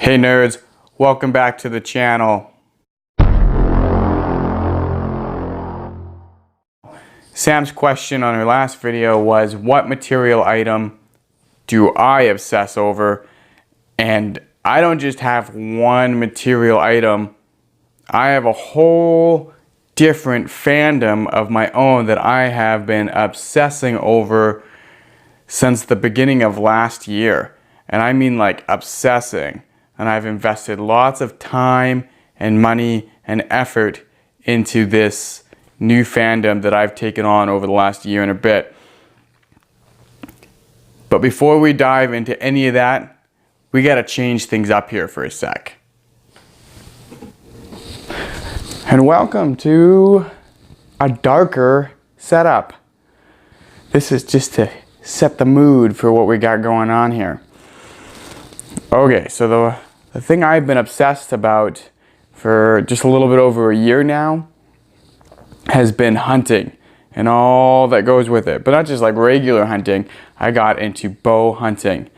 Hey nerds, welcome back to the channel. Sam's question on her last video was, what material item do I obsess over? And I don't just have one material item. I have a whole different fandom of my own that I have been obsessing over since the beginning of last year. And I mean like obsessing. And I've invested lots of time and money and effort into this new fandom that I've taken on over the last year and a bit. But before we dive into any of that, we gotta change things up here for a sec. And welcome to a darker setup. This is just to set the mood for what we got going on here. Okay, so the thing I've been obsessed about for just a little bit over a year now has been hunting and all that goes with it. But not just like regular hunting, I got into bow hunting.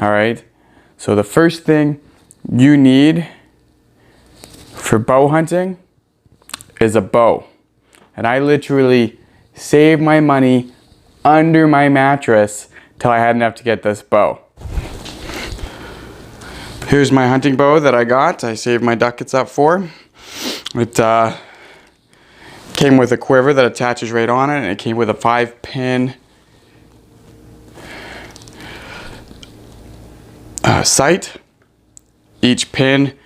All right, so the first thing you need for bow hunting is a bow. And I literally saved my money under my mattress till I had enough to get this bow. Here's my hunting bow that I got. I saved my ducats up for. It came with a quiver that attaches right on it, and it came with a 5-pin sight. Each pin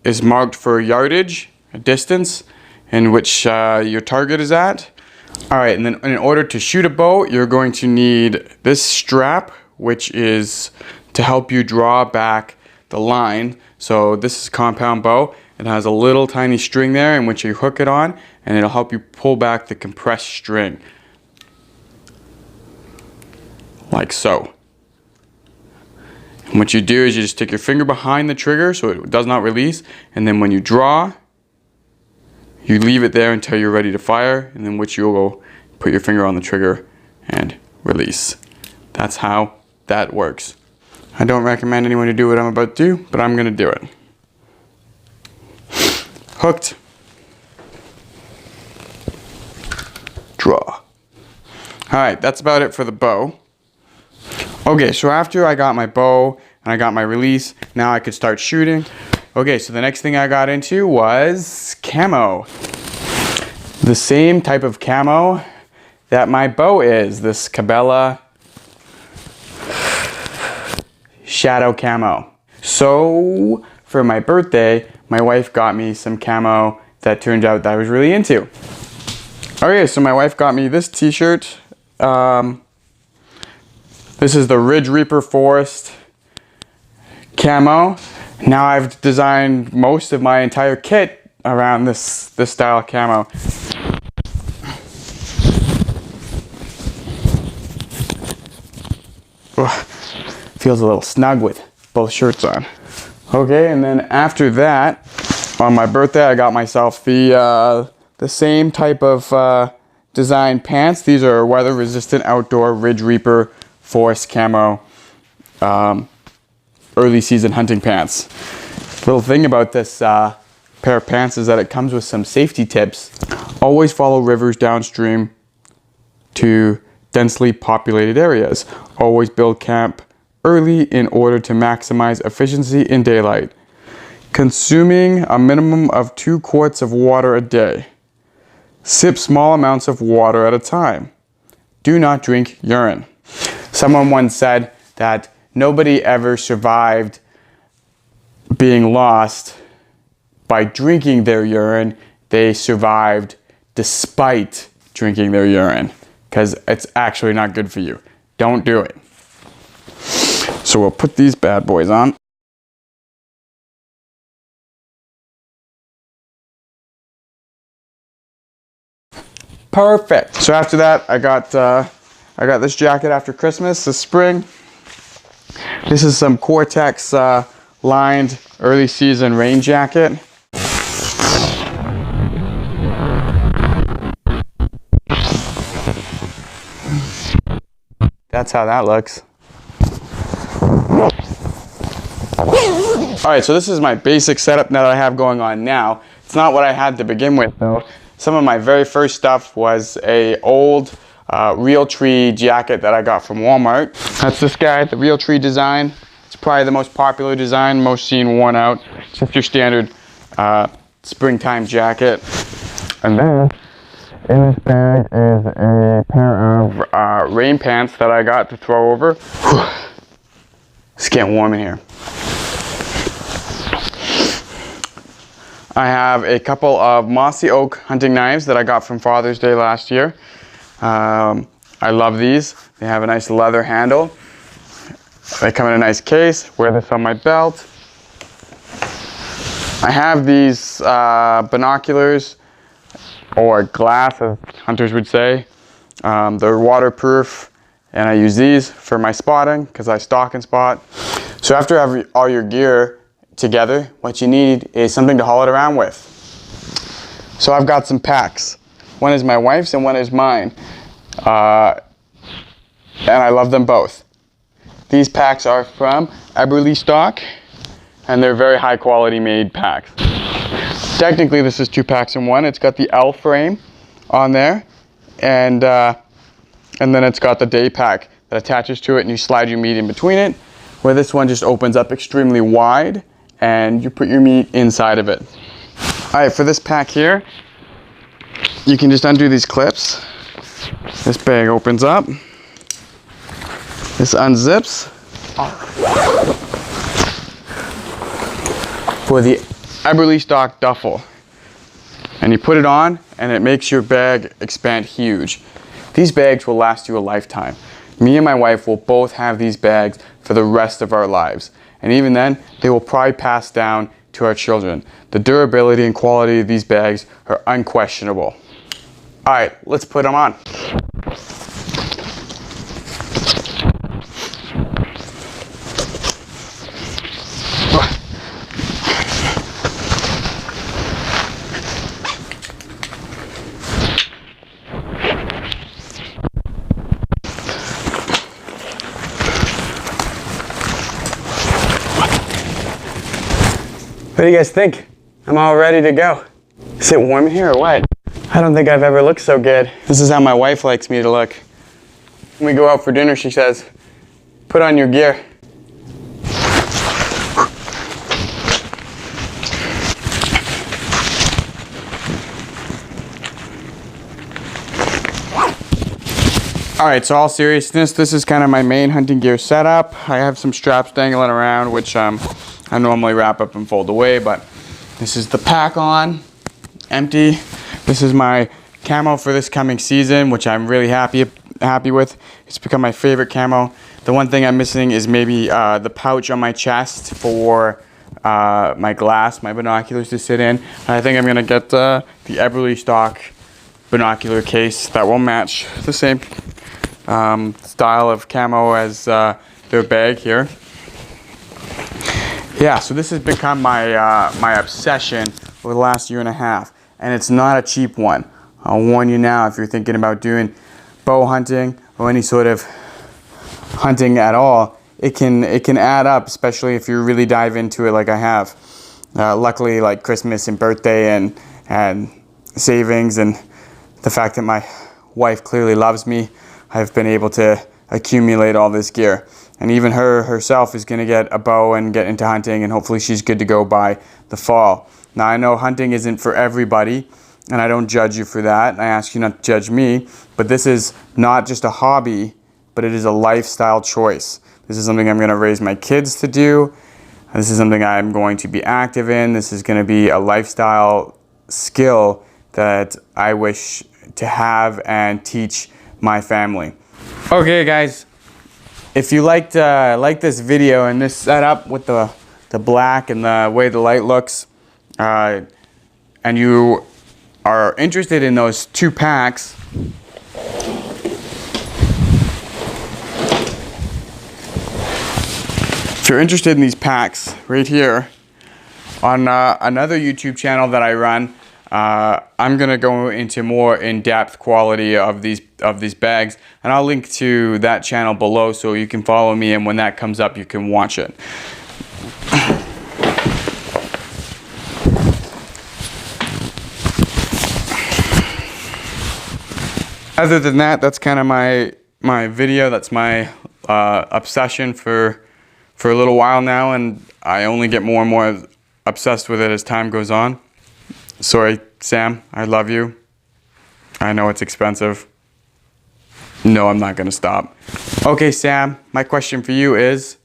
is marked for yardage, a distance in which your target is at. All right, and then in order to shoot a bow, you're going to need this strap, which is to help you draw back the line. So this is a compound bow. It has a little tiny string there in which you hook it on, and it'll help you pull back the compressed string. Like so. And what you do is you just stick your finger behind the trigger so it does not release, and then when you draw, you leave it there until you're ready to fire, and then which you'll go put your finger on the trigger and release. That's how that works. I don't recommend anyone to do what I'm about to do, but I'm going to do it. Hooked. Draw. Alright, that's about it for the bow. Okay, so after I got my bow and I got my release, now I could start shooting. Okay, so the next thing I got into was camo. The same type of camo that my bow is, this Cabela Shadow Camo. So for my birthday, my wife got me some camo that turned out that I was really into. Okay, so my wife got me this t-shirt. This is the Ridge Reaper Forest camo. Now I've designed most of my entire kit around this style of camo. Ugh, feels a little snug with both shirts on. Okay, and then after that, on my birthday, I got myself the same type of design pants. These are weather-resistant outdoor Ridge Reaper Forest Camo early season hunting pants. Little thing about this pair of pants is that it comes with some safety tips. Always follow rivers downstream to densely populated areas. Always build camp early in order to maximize efficiency in daylight. Consuming a minimum of 2 quarts of water a day. Sip small amounts of water at a time. Do not drink urine. Someone once said that nobody ever survived being lost by drinking their urine. They survived despite drinking their urine, because it's actually not good for you. Don't do it. So we'll put these bad boys on. Perfect. So after that, I got this jacket after Christmas this spring. This is some Cortex lined early season rain jacket. That's how that looks. All right, so this is my basic setup that I have going on now. It's not what I had to begin with though. Some of my very first stuff was a old Real Tree jacket that I got from Walmart. That's this guy, the Real Tree design. It's probably the most popular design, most seen worn out. It's just your standard springtime jacket. And then in this bag is a pair of rain pants that I got to throw over. It's getting warm in here. I have a couple of mossy oak hunting knives that I got from Father's Day last year. I love these. They have a nice leather handle. They come in a nice case. Wear this on my belt. I have these binoculars, or glass as hunters would say. They're waterproof, and I use these for my spotting because I stalk and spot. So after having all your gear together, what you need is something to haul it around with. So I've got some packs. One is my wife's and one is mine. And I love them both. These packs are from Eberly Stock, and they're very high quality made packs. Technically this is 2 packs in one. It's got the L frame on there, and then it's got the day pack that attaches to it, and you slide your meat in between it, where this one just opens up extremely wide and you put your meat inside of it. All right, for this pack here, you can just undo these clips. This bag opens up. This unzips for the Eberly Stock duffel. And you put it on and it makes your bag expand huge. These bags will last you a lifetime. Me and my wife will both have these bags for the rest of our lives. And even then, they will probably pass down to our children. The durability and quality of these bags are unquestionable. All right, let's put them on. What do you guys think? I'm all ready to go. Is it warm in here or what? I don't think I've ever looked so good. This is how my wife likes me to look. When we go out for dinner, she says, put on your gear. All right, so all seriousness, this is kind of my main hunting gear setup. I have some straps dangling around, which I normally wrap up and fold away, but this is the pack on, empty. This is my camo for this coming season, which I'm really happy with. It's become my favorite camo. The one thing I'm missing is maybe the pouch on my chest for my glass, my binoculars to sit in. I think I'm gonna get the Eberly Stock binocular case that will match the same style of camo as their bag here. Yeah, so this has become my my obsession over the last year and a half, and it's not a cheap one. I'll warn you now, if you're thinking about doing bow hunting or any sort of hunting at all, it can add up, especially if you really dive into it like I have. Luckily, like Christmas and birthday and savings and the fact that my wife clearly loves me, I've been able to accumulate all this gear. And even herself is going to get a bow and get into hunting, and hopefully she's good to go by the fall. Now I know hunting isn't for everybody, and I don't judge you for that, and I ask you not to judge me, but this is not just a hobby, but it is a lifestyle choice. This is something I'm going to raise my kids to do. This is something I'm going to be active in. This is going to be a lifestyle skill that I wish to have and teach my family. Okay guys, if you liked this video and this setup with the black and the way the light looks, and you are interested in those 2 packs, if you're interested in these packs right here on another YouTube channel that I run, I'm gonna go into more in-depth quality of these bags, and I'll link to that channel below so you can follow me, and when that comes up you can watch it. Other than that, that's kind of my video. That's my obsession for a little while now, and I only get more and more obsessed with it as time goes on. Sorry, Sam, I love you. I know it's expensive. No, I'm not gonna stop. Okay, Sam, my question for you is,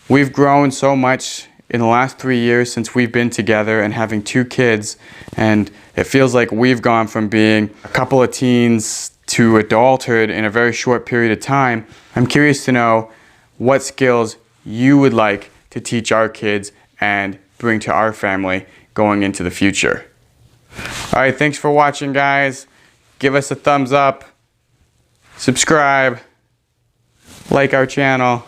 we've grown so much in the last 3 years since we've been together and having 2 kids, and it feels like we've gone from being a couple of teens to adulthood in a very short period of time. I'm curious to know what skills you would like to teach our kids and bring to our family going into the future. All right, thanks for watching, guys. Give us a thumbs up, subscribe, like our channel.